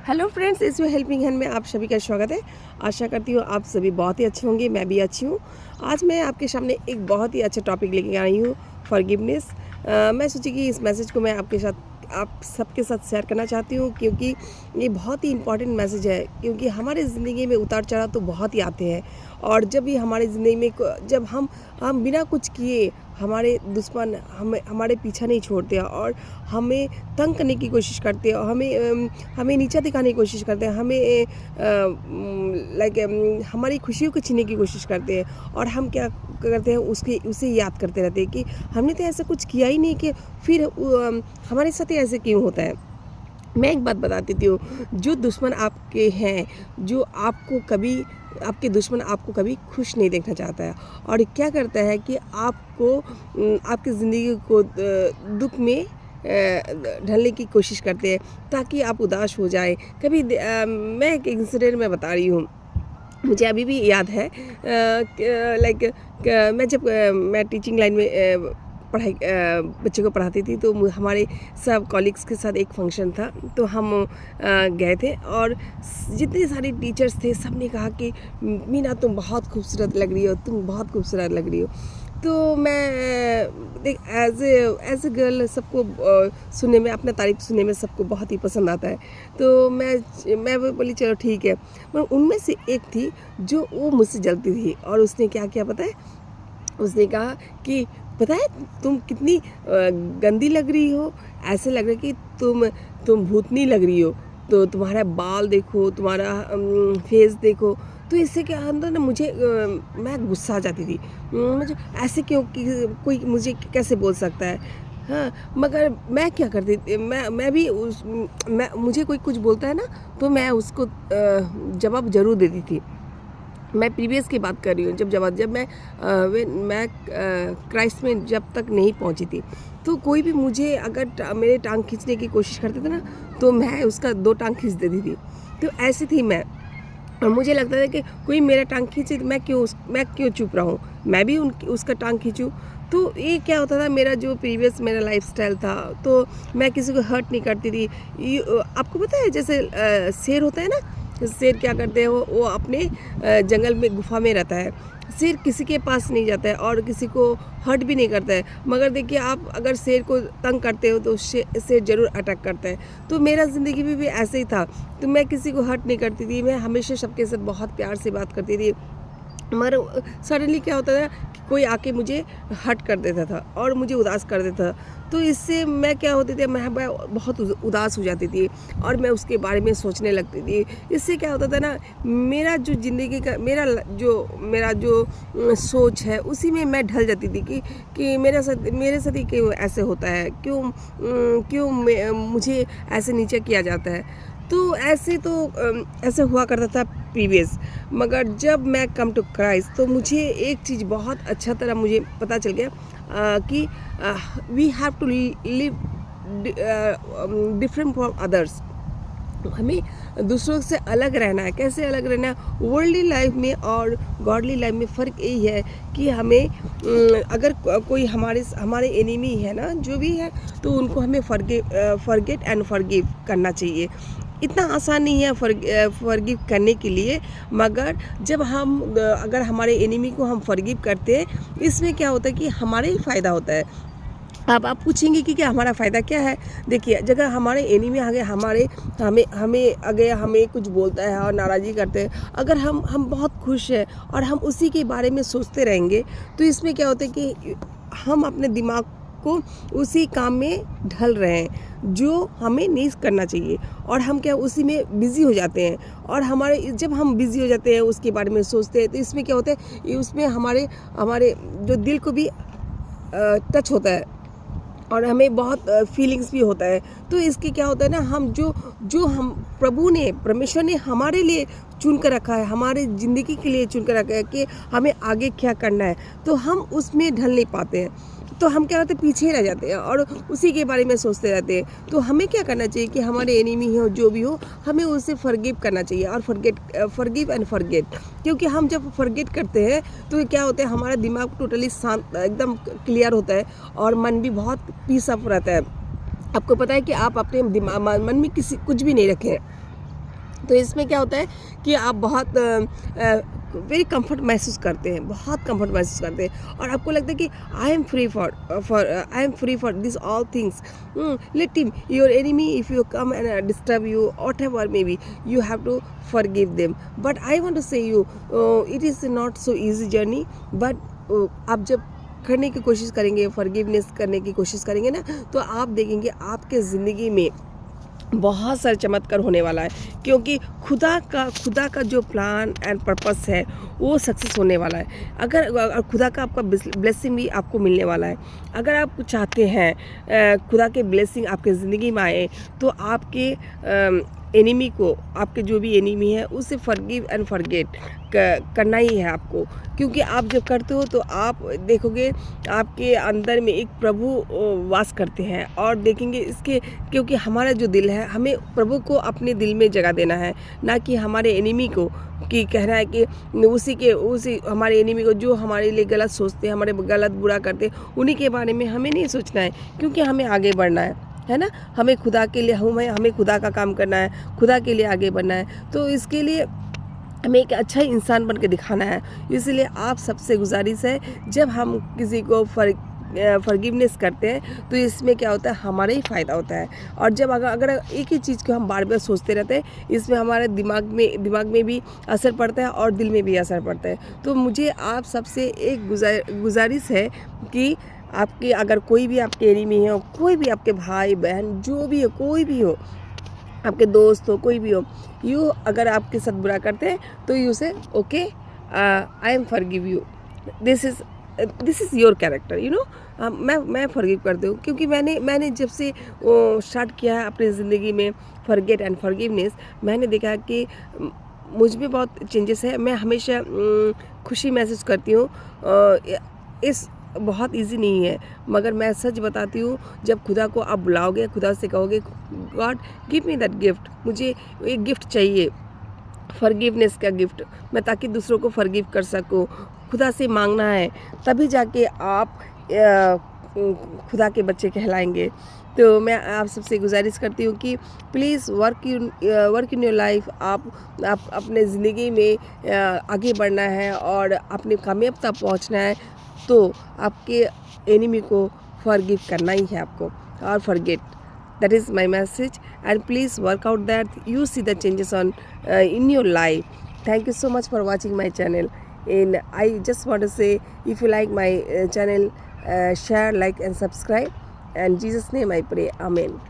Hello friends, इसमें helping hand में आप सभी का स्वागत है। आशा करती हूँ आप सभी बहुत ही अच्छे होंगे, मैं भी अच्छी हूँ। आज मैं आपके सामने एक बहुत ही अच्छा टॉपिक लेके आई हूँ, फॉरगिवनेस। मैं सोची कि इस मैसेज को मैं आप सबके साथ शेयर करना चाहती हूँ, क्योंकि ये बहुत ही इम्पॉर्टेंट मैसेज है। क्योंकि हमारे ज़िंदगी में उतार चढ़ाव तो बहुत ही आते हैं, और जब भी हमारे ज़िंदगी में जब हम बिना कुछ किए हमारे दुश्मन हमारे पीछा नहीं छोड़ते और हमें तंग करने की कोशिश करते हैं और हमें नीचा दिखाने की कोशिश करते हैं, हमें हमारी खुशियों को छीनने की कोशिश करते हैं। और हम क्या करते हैं, उसे याद करते रहते हैं कि हमने तो ऐसा कुछ किया ही नहीं, कि फिर हमारे साथ ही ऐसे क्यों होता है। मैं एक बात बता देती हूँ, जो दुश्मन आपके हैं, जो आपके दुश्मन आपको कभी खुश नहीं देखना चाहता है, और क्या करता है कि आपकी ज़िंदगी को दुख में ढलने की कोशिश करते हैं, ताकि आप उदास हो जाए। मैं एक इंसिडेंट में बता रही हूँ, मुझे अभी भी याद है। मैं टीचिंग लाइन में बच्चों को पढ़ाती थी, तो हमारे सब कॉलीग्स के साथ एक फंक्शन था, तो हम गए थे। और जितने सारे टीचर्स थे, सब ने कहा कि मीना तुम बहुत खूबसूरत लग रही हो, तुम बहुत खूबसूरत लग रही हो। तो मैं देख एज ए गर्ल सबको सुनने में, अपना तारीफ़ सुनने में सबको बहुत ही पसंद आता है। तो मैं वो बोली चलो ठीक है। पर उनमें से एक थी जो वो मुझसे जलती थी, और उसने क्या किया पता है, उसने कहा कि पता है तुम कितनी गंदी लग रही हो, ऐसे लग रहा है कि तुम भूतनी लग रही हो, तो तुम्हारा बाल देखो, तुम्हारा फेस देखो। तो इससे क्या अंदर ना मुझे मैं गुस्सा आ जाती थी। मुझे ऐसे क्यों कि कोई मुझे कैसे बोल सकता है। हाँ, मगर मैं क्या करती थी, मैं भी मुझे कोई कुछ बोलता है ना, तो मैं उसको जवाब ज़रूर देती थी। मैं प्रीवियस की बात कर रही हूँ, जब मैं क्राइस्ट में जब तक नहीं पहुँची थी, तो कोई भी मुझे अगर मेरे टांग खींचने की कोशिश करते थे ना, तो मैं उसका 2 टांग खींच देती थी। तो ऐसी थी मैं। और मुझे लगता था कि कोई मेरा टांग खींचे तो मैं क्यों चुप रहूँ, मैं भी उसका टांग खींचूँ। तो ये क्या होता था, मेरा लाइफस्टाइल था, तो मैं किसी को हर्ट नहीं करती थी। आपको पता है, जैसे शेर होता है ना, शेर क्या करते हैं, वो अपने जंगल में गुफा में रहता है। शेर किसी के पास नहीं जाता है और किसी को हर्ट भी नहीं करता है। मगर देखिए, आप अगर शेर को तंग करते हो तो शेर ज़रूर अटैक करता है। तो मेरा ज़िंदगी में भी ऐसे ही था। तो मैं किसी को हर्ट नहीं करती थी, मैं हमेशा सबके साथ बहुत प्यार से बात करती थी। मगर सडनली क्या होता था कि कोई आके मुझे हर्ट कर देता था और मुझे उदास कर देता था। तो इससे मैं क्या होती थी, मैं बहुत उदास हो जाती थी, और मैं उसके बारे में सोचने लगती थी। इससे क्या होता था ना, मेरा जो ज़िंदगी का मेरा जो सोच है, उसी में मैं ढल जाती थी कि मेरे साथ ही क्यों ऐसे होता है, मुझे ऐसे नीचे किया जाता है। तो ऐसे हुआ करता था प्रीवियस। मगर जब मैं कम टू क्राइस्ट, तो मुझे एक चीज़ बहुत अच्छा तरह मुझे पता चल गया कि we have to live different from others. हमें दूसरों से अलग रहना है। कैसे अलग रहना है? वर्ल्डली लाइफ में और गॉडली लाइफ में फ़र्क यही है कि हमें अगर कोई हमारे एनिमी है ना, जो भी है, तो उनको हमें फॉरगेट एंड फॉरगिव करना चाहिए। इतना आसान नहीं है फॉरगिव करने के लिए, मगर जब अगर हमारे एनिमी को हम फॉरगिव करते हैं, इसमें क्या होता है कि हमारे ही फ़ायदा होता है। अब आप पूछेंगे कि क्या हमारा फ़ायदा क्या है? देखिए, जगह हमारे एनिमी आगे हमें कुछ बोलता है और नाराज़गी करते हैं, अगर हम बहुत खुश हैं और हम उसी के बारे में सोचते रहेंगे, तो इसमें क्या होता है कि हम अपने दिमाग को उसी काम में ढल रहे हैं, जो हमें नहीं करना चाहिए। और हम क्या उसी में बिज़ी हो जाते हैं, और जब हम बिज़ी हो जाते हैं, उसके बारे में सोचते हैं, तो इसमें क्या होता है, उसमें हमारे जो दिल को भी टच होता है, और हमें बहुत फीलिंग्स भी होता है। तो इसके क्या होता है ना, हम जो हम परमेश्वर ने हमारे लिए चुन कर रखा है, हमारे ज़िंदगी के लिए चुन कर रखा है कि हमें आगे क्या करना है, तो हम उसमें ढल नहीं पाते हैं। तो हम क्या होते हैं, पीछे रह जाते हैं और उसी के बारे में सोचते रहते हैं। तो हमें क्या करना चाहिए कि हमारे एनिमी हो, जो भी हो, हमें उसे फॉरगिव करना चाहिए, और फॉरगिव एंड फॉरगेट। क्योंकि हम जब फॉरगेट करते हैं, तो क्या होता है, हमारा दिमाग टोटली शांत, एकदम क्लियर होता है, और मन भी बहुत पीस अप रहता है। आपको पता है कि आप अपने मन में कुछ भी नहीं रखें। तो इसमें क्या होता है कि आप बहुत वेरी कंफर्ट महसूस करते हैं, बहुत कंफर्ट महसूस करते हैं और आपको लगता है कि I am free for this all things. Let him your enemy if you come and disturb you whatever may be you have to forgive them. But I want to say you, it is not so easy journey. But आप जब करने की कोशिश करेंगे, forgiveness करने की कोशिश करेंगे ना, तो आप देखेंगे आपके ज़िंदगी में बहुत सारे चमत्कार होने वाला है, क्योंकि खुदा का जो प्लान एंड पर्पस है वो सक्सेस होने वाला है. अगर खुदा का आपका ब्लेसिंग भी आपको मिलने वाला है. अगर आप चाहते हैं खुदा के ब्लेसिंग आपके ज़िंदगी में आए, तो आपके एनिमी को, आपके जो भी एनिमी है उसे फॉरगिव एंड फॉरगेट करना ही है आपको. क्योंकि आप जब करते हो तो आप देखोगे आपके अंदर में एक प्रभु वास करते हैं और देखेंगे इसके, क्योंकि हमारा जो दिल है, हमें प्रभु को अपने दिल में जगह देना है, ना कि हमारे एनिमी को कि कहना है कि उसी हमारे एनिमी को जो हमारे लिए गलत सोचते हैं, हमारे गलत बुरा करते हैं, उन्हीं के बारे में हमें नहीं सोचना है. क्योंकि हमें आगे बढ़ना है ना. हमें खुदा के लिए हमें खुदा का काम करना है, खुदा के लिए आगे बढ़ना है. तो इसके लिए हमें एक अच्छा इंसान बन के दिखाना है. इसलिए आप सबसे गुजारिश है, जब हम किसी को फॉरगिवनेस करते हैं तो इसमें क्या होता है, हमारा ही फ़ायदा होता है. और जब अगर एक ही चीज़ को हम बार बार सोचते रहते हैं, इसमें हमारे दिमाग में भी असर पड़ता है और दिल में भी असर पड़ता है. तो मुझे आप सबसे एक गुजारिश है कि आपके अगर कोई भी आपके एनिमी हो, कोई भी आपके भाई बहन जो भी हो, कोई भी हो, आपके दोस्त हो, कोई भी हो, यू अगर आपके साथ बुरा करते हैं तो यू से okay I am forgive you, this is your character, you know. मैं फॉरगिव करती हूँ, क्योंकि मैंने जब से स्टार्ट किया है अपनी ज़िंदगी में फॉरगेट एंड फॉरगिवनेस, मैंने देखा कि मुझ में बहुत चेंजेस है. मैं हमेशा खुशी महसूस करती हूँ. इस बहुत इजी नहीं है, मगर मैं सच बताती हूँ, जब खुदा को आप बुलाओगे, खुदा से कहोगे God give me that gift, मुझे एक गिफ्ट चाहिए, फॉरगिवनेस का गिफ्ट, मैं ताकि दूसरों को फॉरगिव कर सकूँ. खुदा से मांगना है, तभी जाके आप खुदा के बच्चे कहलाएंगे. तो मैं आप सबसे गुजारिश करती हूँ कि please work in your life. आप अपने ज़िंदगी में आगे बढ़ना है और अपनी कामयाबी तक पहुँचना है, तो आपके एनिमी को फॉरगिव करना ही है आपको, और forget. That is my message, and please work out that you see the changes on in your life. Thank you so much for watching my channel. And I just want to say, if you like my channel, share, like and subscribe. And in Jesus' name I pray. Amen.